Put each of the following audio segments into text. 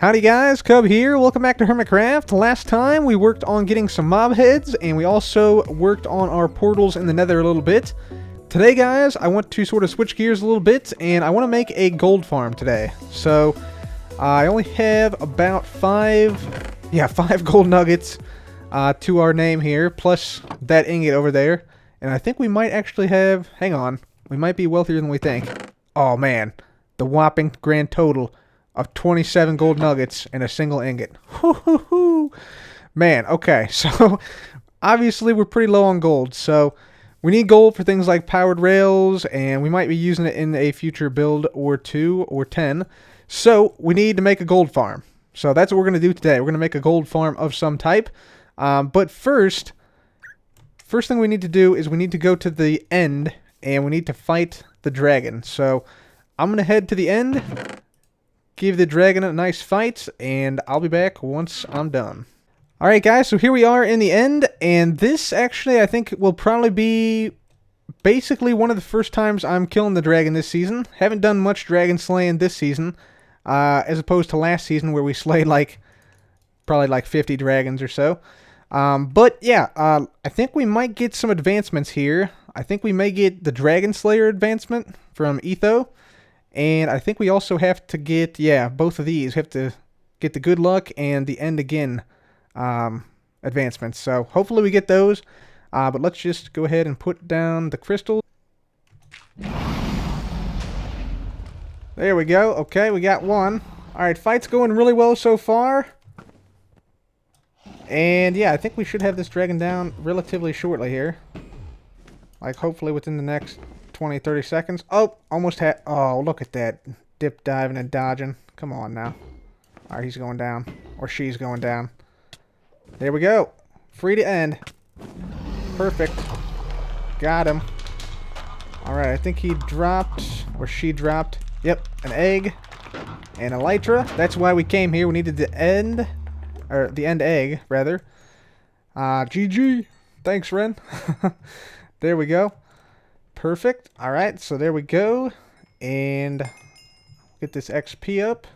Howdy guys, Cub here. Welcome back to Hermitcraft. Last time we worked on getting some mob heads, and we also worked on our portals in the nether a little bit. Today guys, I want to sort of switch gears a little bit, and I want to make a gold farm today. So, I only have about five gold nuggets to our name here, plus that ingot over there. And I think we might actually have, hang on, we might be wealthier than we think. Oh man, the whopping grand total of 27 gold nuggets and a single ingot. Hoo-hoo-hoo. Man, okay, so obviously we're pretty low on gold, so we need gold for things like powered rails, and we might be using it in a future build or 2 or 10. So we need to make a gold farm. So that's what we're going to do today. We're going to make a gold farm of some type. But first thing we need to do is we need to go to the end, and we need to fight the dragon. So I'm going to head to the end, give the dragon a nice fight, and I'll be back once I'm done. Alright guys, so here we are in the end, and this actually I think will probably be basically one of the first times I'm killing the dragon this season. Haven't done much dragon slaying this season, as opposed to last season where we slayed probably like 50 dragons or so. But yeah, I think we might get some advancements here. I think we may get the Dragon Slayer advancement from Etho. And I think we also have to get, both of these. We have to get the Good Luck and the End Again advancements. So hopefully we get those. But let's just go ahead and put down the crystal. There we go. Okay, we got one. Alright, fight's going really well so far. And yeah, I think we should have this dragon down relatively shortly here. Like hopefully within the next 20-30 seconds. Oh, almost had. Oh, look at that. Dip diving and dodging. Come on now. Alright, he's going down. Or she's going down. There we go. Free to end. Perfect. Got him. Alright, I think he dropped. Or she dropped. Yep, an egg. And elytra. That's why we came here. We needed the end. Or the end egg, rather. GG. Thanks, Ren. There we go. Perfect. Alright, so there we go. And get this XP up.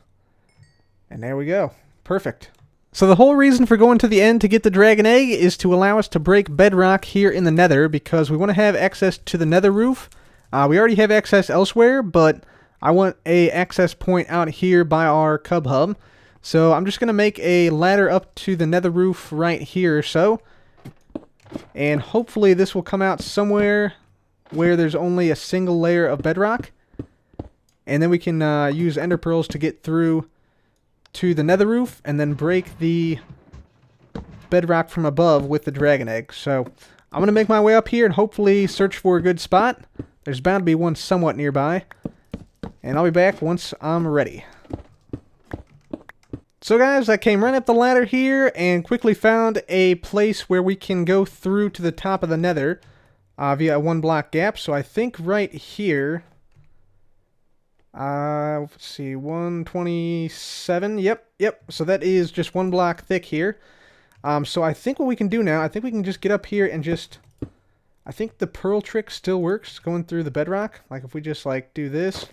And there we go. Perfect. So the whole reason for going to the end to get the dragon egg is to allow us to break bedrock here in the nether, because we want to have access to the nether roof. We already have access elsewhere, but I want a access point out here by our cub hub. So I'm just going to make a ladder up to the nether roof right here or so. And hopefully this will come out somewhere where there's only a single layer of bedrock. And then we can use ender pearls to get through to the nether roof and then break the bedrock from above with the dragon egg. So I'm going to make my way up here and hopefully search for a good spot. There's bound to be one somewhat nearby. And I'll be back once I'm ready. So guys, I came right up the ladder here and quickly found a place where we can go through to the top of the nether via a 1 block gap. So I think right here, let's see, 127, yep. So that is just 1 block thick here. So I think what we can do now, I think we can just get up here and just, I think the pearl trick still works going through the bedrock. Like if we just like do this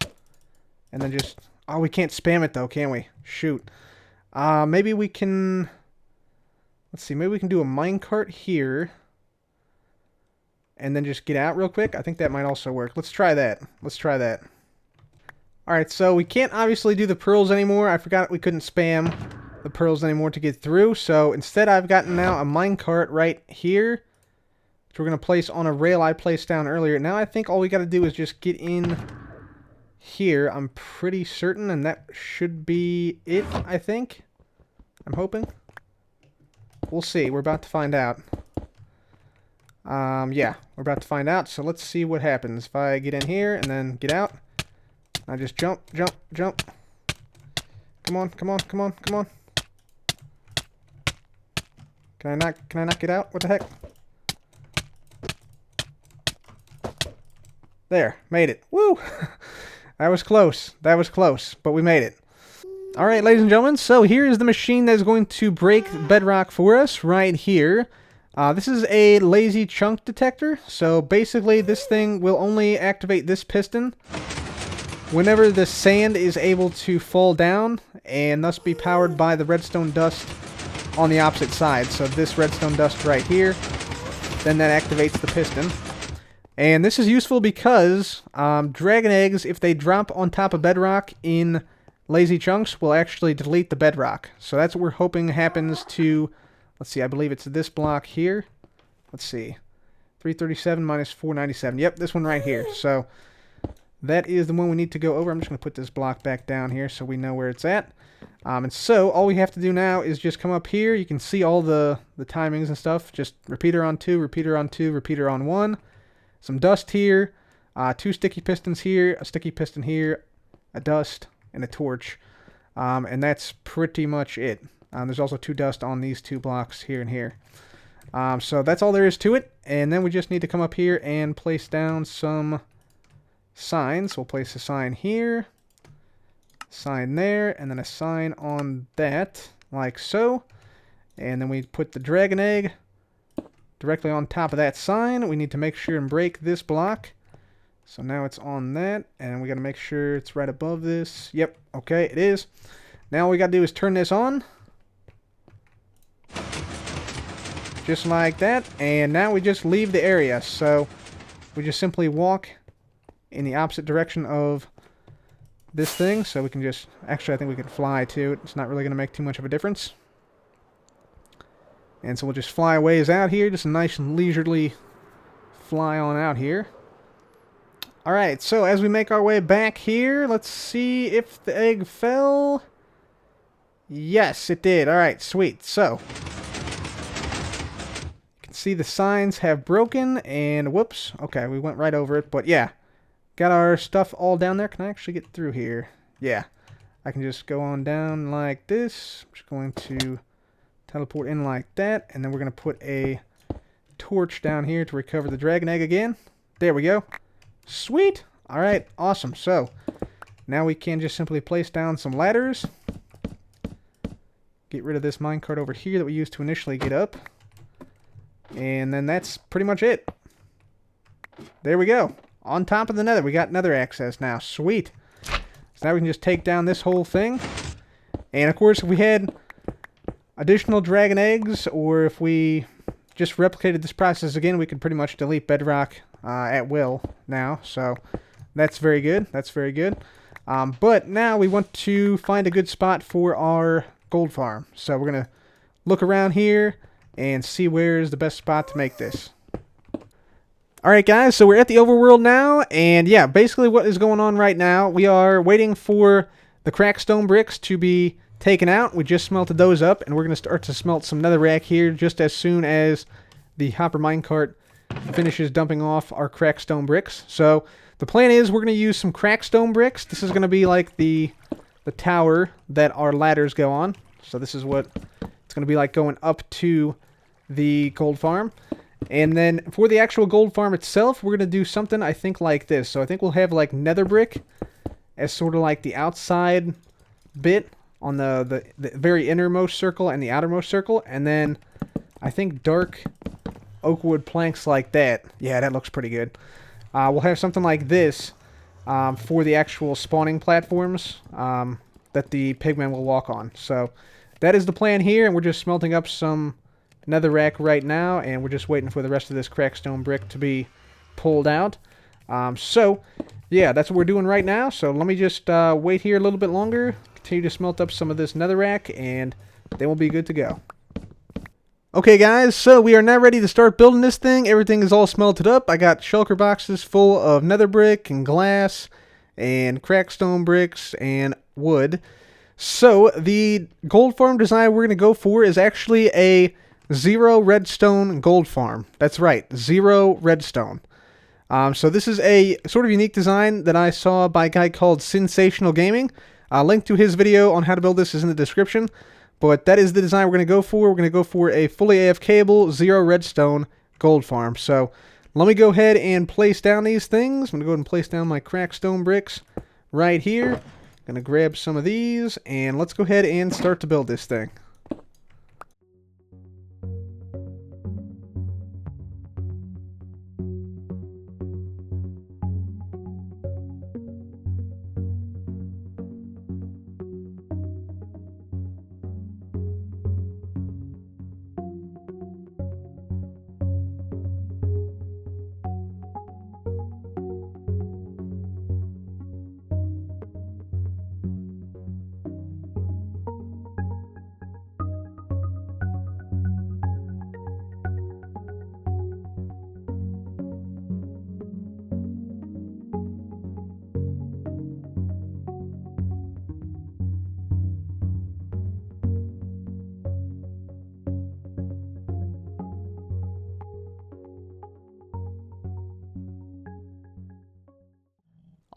and then just, oh, we can't spam it though, can we? Shoot. Maybe we can, let's see, maybe we can do a minecart here and then just get out real quick. I think that might also work. Let's try that. Alright, so we can't obviously do the pearls anymore. I forgot we couldn't spam the pearls anymore to get through. So instead I've gotten now a minecart right here, which we're going to place on a rail I placed down earlier. Now I think all we got to do is just get in here, I'm pretty certain, and that should be it, I think. I'm hoping. We'll see. We're about to find out. Yeah, we're about to find out, so let's see what happens. If I get in here and then get out, I just jump. Come on. Can I not get out? What the heck? There, made it. Woo! That was close, but we made it. Alright, ladies and gentlemen, so here is the machine that is going to break bedrock for us right here. This is a lazy chunk detector, so basically this thing will only activate this piston whenever the sand is able to fall down and thus be powered by the redstone dust on the opposite side. So this redstone dust right here, then that activates the piston. And this is useful because dragon eggs, if they drop on top of bedrock in lazy chunks, will actually delete the bedrock. So that's what we're hoping happens to, let's see, I believe it's this block here. Let's see, 337 minus 497. Yep, this one right here. So that is the one we need to go over. I'm just going to put this block back down here so we know where it's at. And so all we have to do now is just come up here. You can see all the timings and stuff. Just repeater on 2, repeater on 2, repeater on 1. Some dust here, 2 sticky pistons here, a sticky piston here, a dust, and a torch. And that's pretty much it. There's also 2 dust on these 2 blocks here and here. So that's all there is to it. And then we just need to come up here and place down some signs. We'll place a sign here, sign there, and then a sign on that, like so. And then we put the dragon egg directly on top of that sign. We need to make sure and break this block. So now it's on that, and we got to make sure it's right above this. Yep, okay, it is. Now all we got to do is turn this on. Just like that, and now we just leave the area. So we just simply walk in the opposite direction of this thing. So we can just, actually I think we can fly too. It's not really going to make too much of a difference. And so we'll just fly a ways out here, just a nice and leisurely fly on out here. Alright, so as we make our way back here, let's see if the egg fell. Yes, it did. Alright, sweet. So you can see the signs have broken, and whoops. Okay, we went right over it, but yeah. Got our stuff all down there. Can I actually get through here? Yeah. I can just go on down like this. I'm just going to teleport in like that, and then we're going to put a torch down here to recover the dragon egg again. There we go. Sweet! Alright, awesome. So, now we can just simply place down some ladders. Get rid of this minecart over here that we used to initially get up. And then that's pretty much it. There we go. On top of the nether. We got nether access now. Sweet. So now we can just take down this whole thing. And of course, if we had additional dragon eggs, or if we just replicated this process again, we could pretty much delete bedrock at will now. So that's very good. That's very good. But now we want to find a good spot for our gold farm. So we're going to look around here and see where's the best spot to make this. Alright guys, so we're at the overworld now, and yeah, basically what is going on right now, we are waiting for the cracked stone bricks to be taken out. We just smelted those up, and we're going to start to smelt some netherrack here just as soon as the hopper minecart finishes dumping off our cracked stone bricks. So the plan is we're going to use some cracked stone bricks. This is going to be like the tower that our ladders go on. So this is what it's going to be like going up to the gold farm. And then for the actual gold farm itself, we're going to do something, I think, like this. So I think we'll have like nether brick as sort of like the outside bit on the very innermost circle and the outermost circle. And then I think dark oak wood planks like that. Yeah, that looks pretty good. We'll have something like this for the actual spawning platforms that the pigmen will walk on. So that is the plan here, and we're just smelting up some netherrack right now, and we're just waiting for the rest of this cracked stone brick to be pulled out. So yeah, that's what we're doing right now. So let me just wait here a little bit longer, continue to smelt up some of this netherrack, and then we'll be good to go. Okay guys, so we are now ready to start building this thing. Everything is all smelted up. I got shulker boxes full of nether brick and glass and cracked stone bricks and wood. So the gold farm design we're going to go for is actually a 0 redstone gold farm. That's right, 0 redstone. So this is a sort of unique design that I saw by a guy called Sensational Gaming. Link to his video on how to build this is in the description. But that is the design we're going to go for. We're going to go for a fully AFKable 0 redstone gold farm. So let me go ahead and place down these things. I'm going to go ahead and place down my cracked stone bricks right here. Going to grab some of these, and let's go ahead and start to build this thing.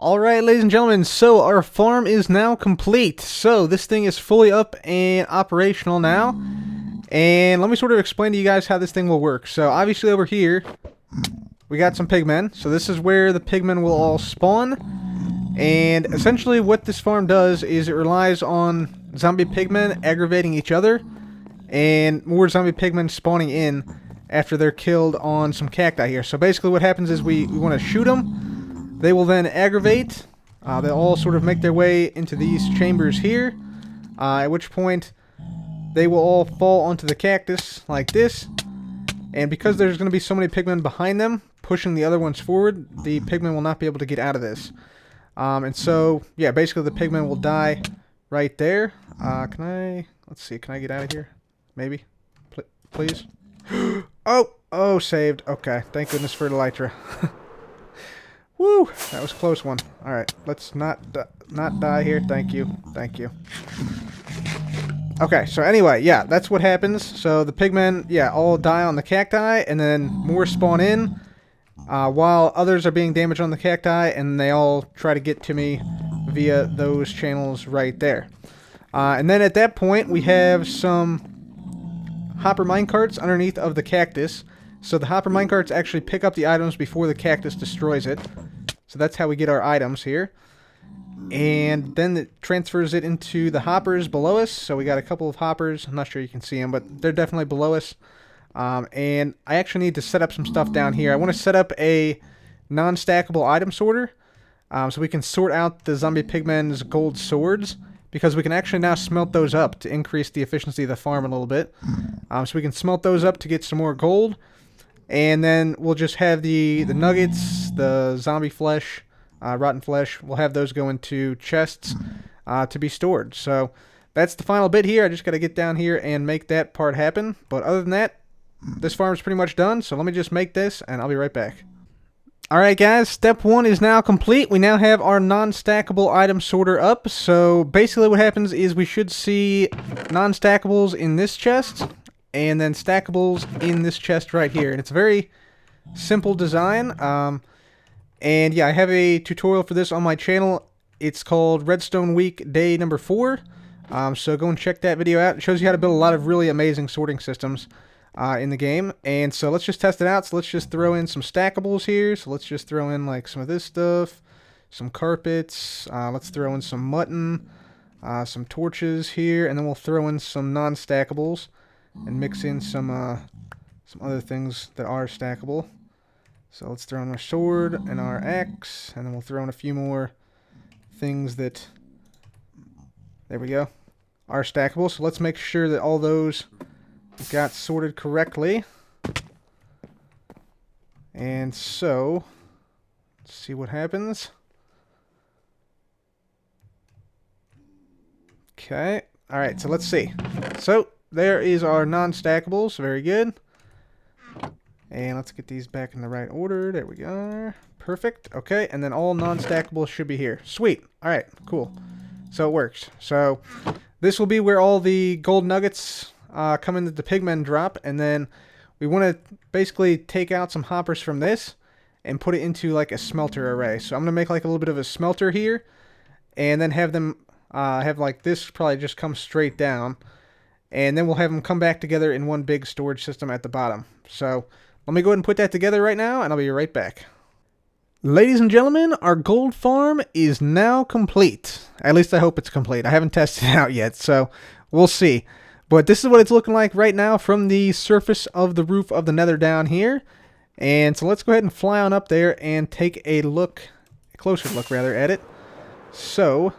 Alright, ladies and gentlemen, so our farm is now complete. So this thing is fully up and operational now. And let me sort of explain to you guys how this thing will work. So obviously over here, we got some pigmen. So this is where the pigmen will all spawn. And essentially what this farm does is it relies on zombie pigmen aggravating each other. And more zombie pigmen spawning in after they're killed on some cacti here. So basically what happens is we want to shoot them. They will then aggravate. They'll all sort of make their way into these chambers here. At which point, they will all fall onto the cactus like this. And because there's going to be so many pigmen behind them, pushing the other ones forward, the pigmen will not be able to get out of this. And so, yeah, basically the pigmen will die right there. Let's see, can I get out of here? Maybe? Please? Oh, saved. Okay, thank goodness for Elytra. Woo! That was a close one. Alright, let's not die here. Thank you. Thank you. Okay, so anyway, yeah, that's what happens. So the pigmen, yeah, all die on the cacti, and then more spawn in, while others are being damaged on the cacti, and they all try to get to me via those channels right there. And then at that point, we have some hopper minecarts underneath of the cactus. So the hopper minecarts actually pick up the items before the cactus destroys it. So that's how we get our items here. And then it transfers it into the hoppers below us. So we got a couple of hoppers. I'm not sure you can see them, but they're definitely below us. And I actually need to set up some stuff down here. I want to set up a non-stackable item sorter. So we can sort out the zombie pigmen's gold swords. Because we can actually now smelt those up to increase the efficiency of the farm a little bit. So we can smelt those up to get some more gold. And then we'll just have the nuggets, the zombie flesh, rotten flesh. We'll have those go into chests to be stored. So that's the final bit here. I just got to get down here and make that part happen. But other than that, this farm is pretty much done. So let me just make this and I'll be right back. Alright guys, step 1 is now complete. We now have our non-stackable item sorter up. So basically what happens is we should see non-stackables in this chest. And then stackables in this chest right here. And it's a very simple design. And yeah, I have a tutorial for this on my channel. It's called Redstone Week Day number 4. So go and check that video out. It shows you how to build a lot of really amazing sorting systems in the game. And so let's just test it out. So let's just throw in some stackables here. So let's just throw in like some of this stuff. Some carpets. Let's throw in some mutton. Some torches here. And then we'll throw in some non-stackables. And mix in some other things that are stackable. So let's throw in our sword and our axe, and then we'll throw in a few more things that, there we go, are stackable. So let's make sure that all those got sorted correctly. And so, let's see what happens. Okay, alright, so let's see. So, there is our non-stackables. Very good. And let's get these back in the right order. There we go. Perfect. Okay, and then all non-stackables should be here. Sweet. Alright, cool. So it works. So this will be where all the gold nuggets come in that the pigmen drop. And then we want to basically take out some hoppers from this and put it into like a smelter array. So I'm going to make like a little bit of a smelter here. And then have them have like this probably just come straight down. And then we'll have them come back together in one big storage system at the bottom. So let me go ahead and put that together right now, and I'll be right back. Ladies and gentlemen, our gold farm is now complete. At least I hope it's complete. I haven't tested it out yet, so we'll see. But this is what it's looking like right now from the surface of the roof of the nether down here. And so let's go ahead and fly on up there and take a closer look rather, at it. So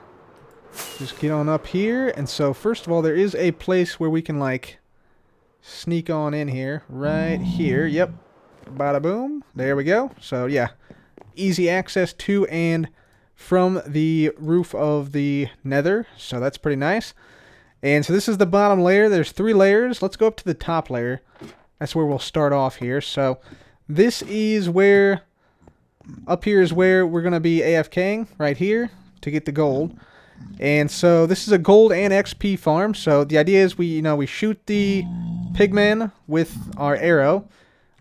just get on up here. And so first of all, there is a place where we can like sneak on in here. Right here. Yep. Bada boom. There we go. So yeah, easy access to and from the roof of the nether. So that's pretty nice. And so this is the bottom layer. There's 3 layers. Let's go up to the top layer. That's where we'll start off here. So this is where, up here is where we're going to be AFKing right here to get the gold. And so this is a gold and XP farm. So the idea is we shoot the pigmen with our arrow.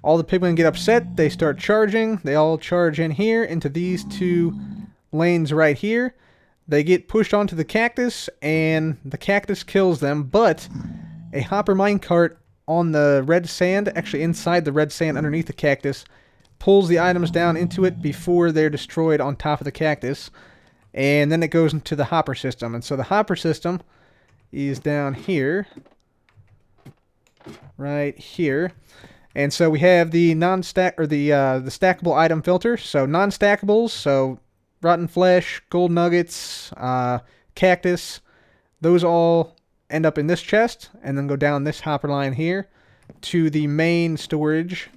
All the pigmen get upset. They start charging. They all charge in here into these 2 lanes right here. They get pushed onto the cactus, and the cactus kills them, but a hopper minecart on the red sand, actually inside the red sand underneath the cactus, pulls the items down into it before they're destroyed on top of the cactus, and then it goes into the hopper system. And so the hopper system is down here, right here. And so we have the non-stack, or the stackable item filter. So non-stackables, so rotten flesh, gold nuggets, cactus, those all end up in this chest, and then go down this hopper line here to the main storage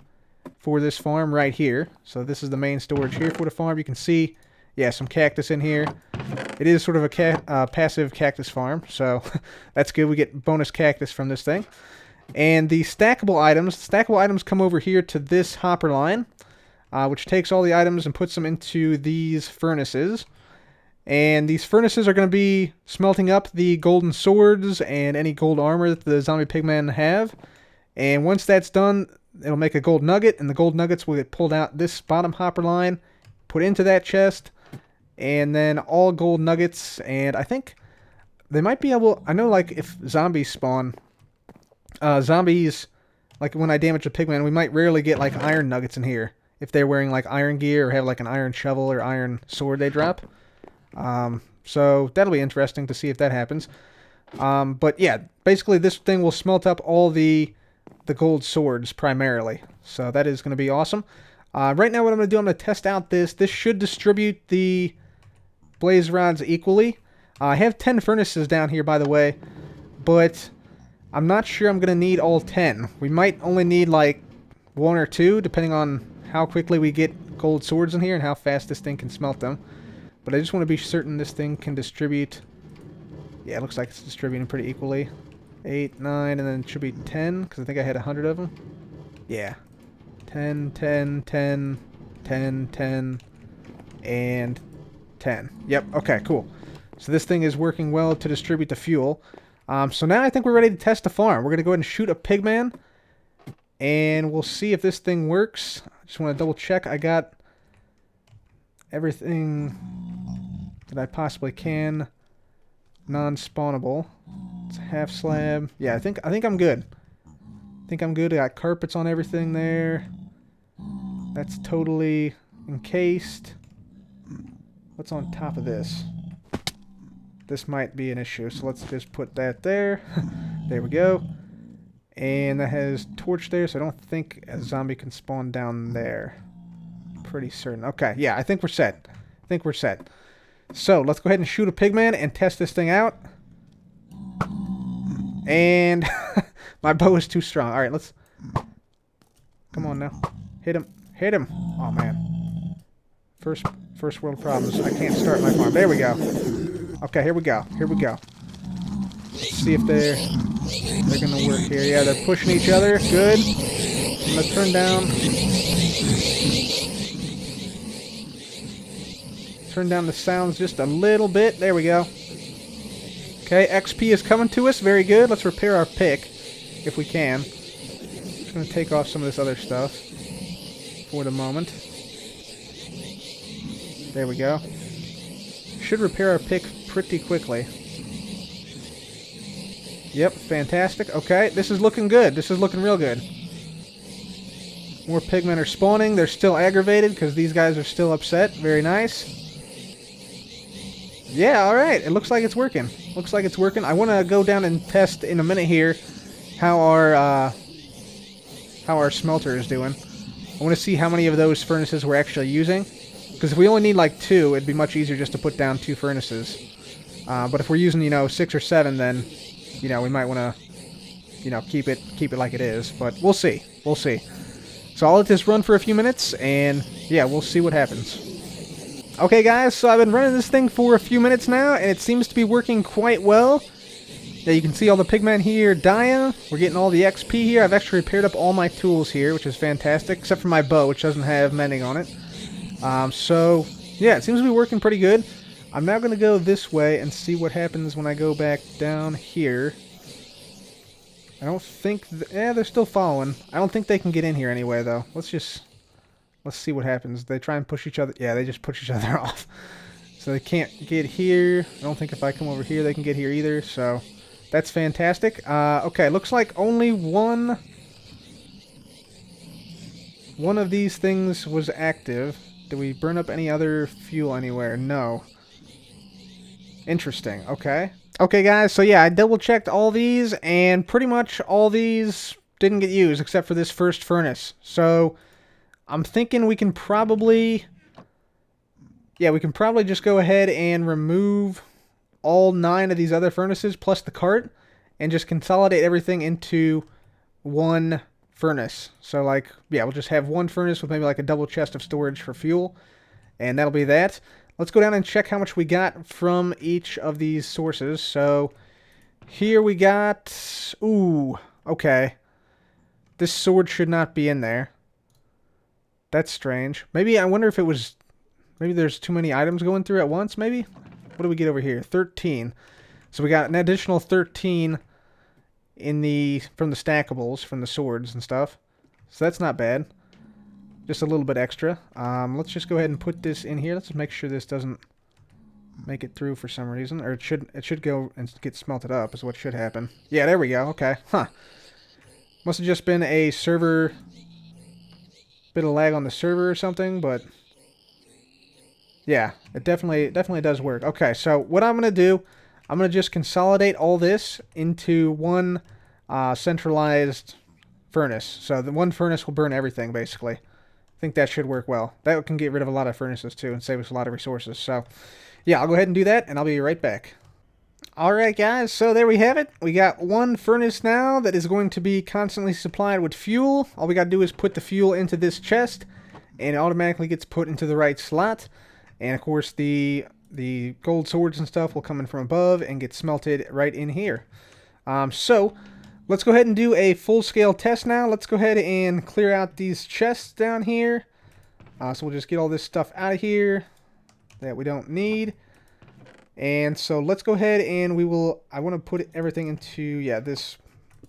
for this farm right here. So this is the main storage here for the farm. You can see, yeah, some cactus in here. It is sort of a passive cactus farm, so that's good. We get bonus cactus from this thing. And the stackable items come over here to this hopper line, which takes all the items and puts them into these furnaces. And these furnaces are going to be smelting up the golden swords and any gold armor that the zombie pigmen have. And once that's done, it'll make a gold nugget, and the gold nuggets will get pulled out this bottom hopper line, put into that chest, and then all gold nuggets. And I think they might be able, I know like if zombies spawn, zombies, like when I damage a pigman, we might rarely get like iron nuggets in here if they're wearing like iron gear or have like an iron shovel or iron sword they drop. So that'll be interesting to see if that happens. But yeah, basically this thing will smelt up all the gold swords primarily. So that is going to be awesome. Right now what I'm going to do, I'm going to test out this. This should distribute the blaze rods equally. I have 10 furnaces down here, by the way, but I'm not sure I'm going to need all 10. We might only need like 1 or 2, depending on how quickly we get gold swords in here and how fast this thing can smelt them. But I just want to be certain this thing can distribute. Yeah, it looks like it's distributing pretty equally. 8, 9, and then it should be 10, because I think I had 100 of them. Yeah. 10, 10, 10, 10, 10, and 10. Yep, okay, cool. So this thing is working well to distribute the fuel. So now I think we're ready to test the farm. We're going to go ahead and shoot a pigman, and we'll see if this thing works. I just want to double check I got everything that I possibly can non-spawnable. It's a half slab. Yeah, I think I'm good. I think I'm good. I got carpets on everything there. That's totally encased. What's on top of this? This might be an issue, so let's just put that there. There we go. And that has torch there, so I don't think a zombie can spawn down there. Pretty certain. Okay, yeah, I think we're set. I think we're set. So, let's go ahead and shoot a pigman and test this thing out. And my bow is too strong. Alright, let's... Come on now. Hit him. Hit him. Oh, man. First world problems. I can't start my farm. There we go. Okay, here we go. Here we go. Let's see if they're gonna work here. Yeah, they're pushing each other. Good. I'm gonna turn down the sounds just a little bit. There we go. Okay, XP is coming to us. Very good. Let's repair our pick if we can. Just gonna take off some of this other stuff for the moment. There we go. Should repair our pick pretty quickly. Yep, fantastic. Okay, this is looking good. This is looking real good. More pigmen are spawning. They're still aggravated because these guys are still upset. Very nice. Yeah, alright. It looks like it's working. Looks like it's working. I want to go down and test in a minute here how our smelter is doing. I want to see how many of those furnaces we're actually using. Because if we only need like 2, it'd be much easier just to put down 2 furnaces. But if we're using, 6 or 7, then, we might want to, keep it like it is. But we'll see. We'll see. So I'll let this run for a few minutes, and yeah, we'll see what happens. Okay, guys, so I've been running this thing for a few minutes now, and it seems to be working quite well. Yeah, you can see all the pigmen here dying. We're getting all the XP here. I've actually repaired up all my tools here, which is fantastic, except for my bow, which doesn't have mending on it. So, yeah, it seems to be working pretty good. I'm now going to go this way and see what happens when I go back down here. I don't think... they're still following. I don't think they can get in here anyway, though. Let's see what happens. They try and push each other... Yeah, they just push each other off. So they can't get here. I don't think if I come over here they can get here either, so that's fantastic. Okay, looks like only one of these things was active. Did we burn up any other fuel anywhere? No. Interesting, okay. Okay guys, so yeah, I double checked all these, and pretty much all these didn't get used except for this first furnace. So I'm thinking we can probably... yeah, we can probably just go ahead and remove all 9 of these other furnaces plus the cart and just consolidate everything into one furnace. So like, yeah, we'll just have one furnace with maybe like a double chest of storage for fuel, and that'll be that. Let's go down and check how much we got from each of these sources. So here we got, ooh, okay. This sword should not be in there. That's strange. Maybe, I wonder if it was... maybe there's too many items going through at once, maybe? What do we get over here? 13. So we got an additional 13 in the from the stackables, from the swords and stuff. So that's not bad. Just a little bit extra. Let's just go ahead and put this in here. Let's just make sure this doesn't make it through for some reason. Or it should go and get smelted up is what should happen. Yeah, there we go. Okay. Huh. Must have just been a server... bit of lag on the server or something, but... yeah, it definitely does work. Okay, so what I'm going to do, I'm going to just consolidate all this into one centralized furnace. So the one furnace will burn everything, basically. I think that should work well. That can get rid of a lot of furnaces, too, and save us a lot of resources. So, yeah, I'll go ahead and do that, and I'll be right back. Alright, guys, so there we have it. We got one furnace now that is going to be constantly supplied with fuel. All we got to do is put the fuel into this chest, and it automatically gets put into the right slot. And of course the gold swords and stuff will come in from above and get smelted right in here. So let's go ahead and do a full-scale test now. Let's go ahead and clear out these chests down here. So we'll just get all this stuff out of here that we don't need. And so let's go ahead and I want to put everything into, yeah, this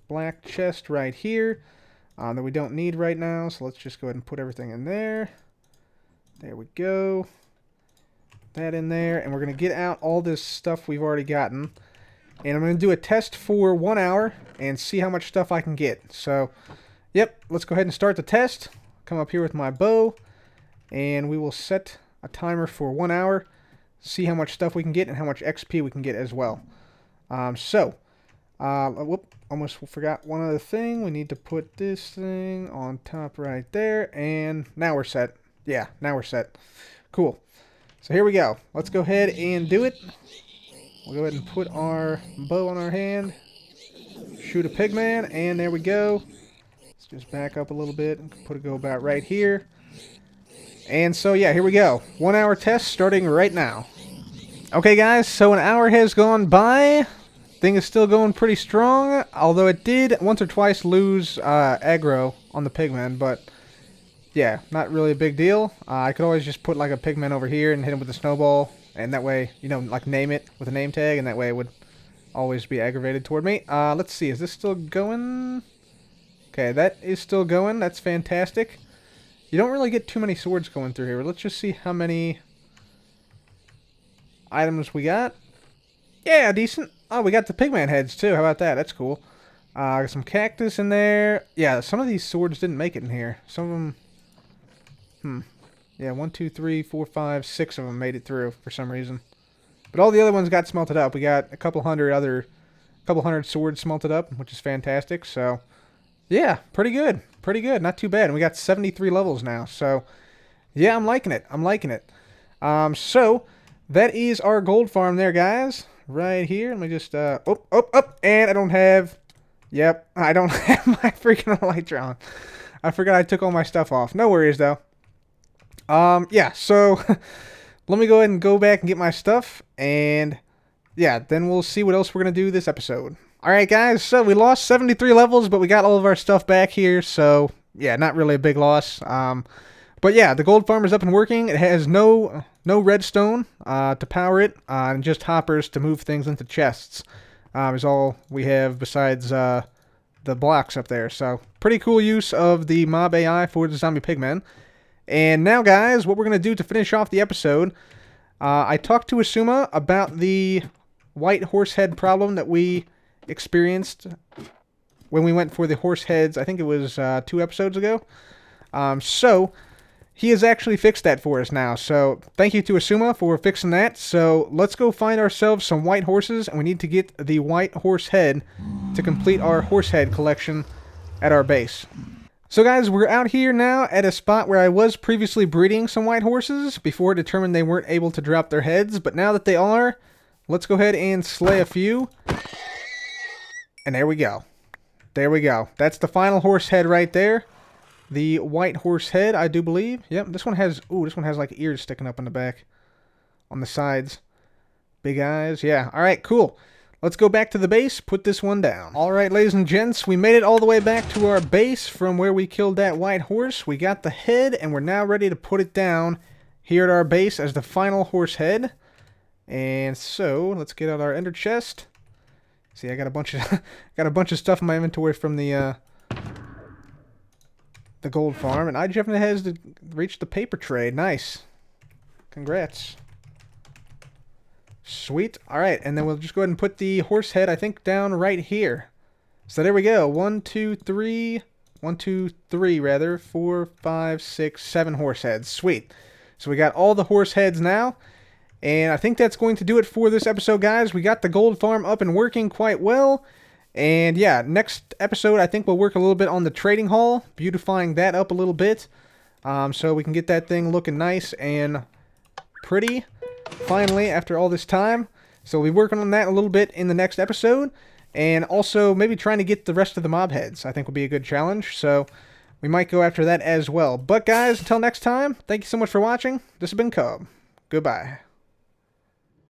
black chest right here that we don't need right now. So let's just go ahead and put everything in there. There we go. That in there, and we're going to get out all this stuff we've already gotten, and I'm going to do a test for 1 hour and see how much stuff I can get. So yep, let's go ahead and start the test. Come up here with my bow, and we will set a timer for 1 hour, see how much stuff we can get and how much XP we can get as well. Whoop, almost forgot one other thing. We need to put this thing on top right there, and now we're set. Yeah, now we're set. Cool. So here we go. Let's go ahead and do it. We'll go ahead and put our bow on our hand. Shoot a pigman, and there we go. Let's just back up a little bit and go about right here. And so yeah, here we go. 1 hour test starting right now. Okay guys, so an hour has gone by. Thing is still going pretty strong, although it did once or twice lose aggro on the pigman, but yeah, not really a big deal. I could always just put like a pigman over here and hit him with a snowball, and that way, you know, like name it with a name tag, and that way it would always be aggravated toward me. Let's see, is this still going? Okay, that is still going. That's fantastic. You don't really get too many swords going through here. Let's just see how many items we got. Yeah, decent. Oh, we got the pigman heads too. How about that? That's cool. Got some cactus in there. Yeah, some of these swords didn't make it in here. Some of them... yeah, 1, 2, 3, 4, 5, 6 of them made it through for some reason. But all the other ones got smelted up. We got a couple hundred swords smelted up, which is fantastic. So, yeah, pretty good. Pretty good. Not too bad. And we got 73 levels now. So, yeah, I'm liking it. I'm liking it. So, that is our gold farm there, guys. Right here. Let me just, and I don't have, yep, I don't have my freaking elytra on. I forgot I took all my stuff off. No worries, though. Yeah, so let me go ahead and go back and get my stuff, and yeah, then we'll see what else we're going to do this episode. Alright guys, so we lost 73 levels, but we got all of our stuff back here, so yeah, not really a big loss. But yeah, the gold farm is up and working. It has no redstone to power it, and just hoppers to move things into chests. Is all we have besides the blocks up there, so pretty cool use of the mob AI for the zombie pigmen. And now, guys, what we're going to do to finish off the episode, I talked to Asuma about the white horse head problem that we experienced when we went for the horse heads. I think it was 2 episodes ago. So he has actually fixed that for us now. So thank you to Asuma for fixing that. So let's go find ourselves some white horses, and we need to get the white horse head to complete our horse head collection at our base. So guys, we're out here now at a spot where I was previously breeding some white horses before I determined they weren't able to drop their heads, but now that they are, let's go ahead and slay a few. And there we go. There we go. That's the final horse head right there. The white horse head, I do believe. Yep, this one has, ooh, this one has like ears sticking up in the back. On the sides. Big eyes. Yeah, alright, cool. Let's go back to the base, put this one down. Alright, ladies and gents, we made it all the way back to our base from where we killed that white horse. We got the head, and we're now ready to put it down here at our base as the final horse head. And so, let's get out our ender chest. See, I got a bunch of stuff in my inventory from the gold farm, and I definitely has to reach the paper trade. Nice. Congrats. Sweet. Alright, and then we'll just go ahead and put the horse head, I think, down right here. So there we go. 1, 2, 3, 4, 5, 6, 7 horse heads. Sweet. So we got all the horse heads now. And I think that's going to do it for this episode, guys. We got the gold farm up and working quite well. And yeah, next episode, I think we'll work a little bit on the trading hall, beautifying that up a little bit. So we can get that thing looking nice and pretty. Finally, after all this time. So we'll be working on that a little bit in the next episode. And also maybe trying to get the rest of the mob heads, I think will be a good challenge. So we might go after that as well. But guys, until next time, thank you so much for watching. This has been Cub. Goodbye.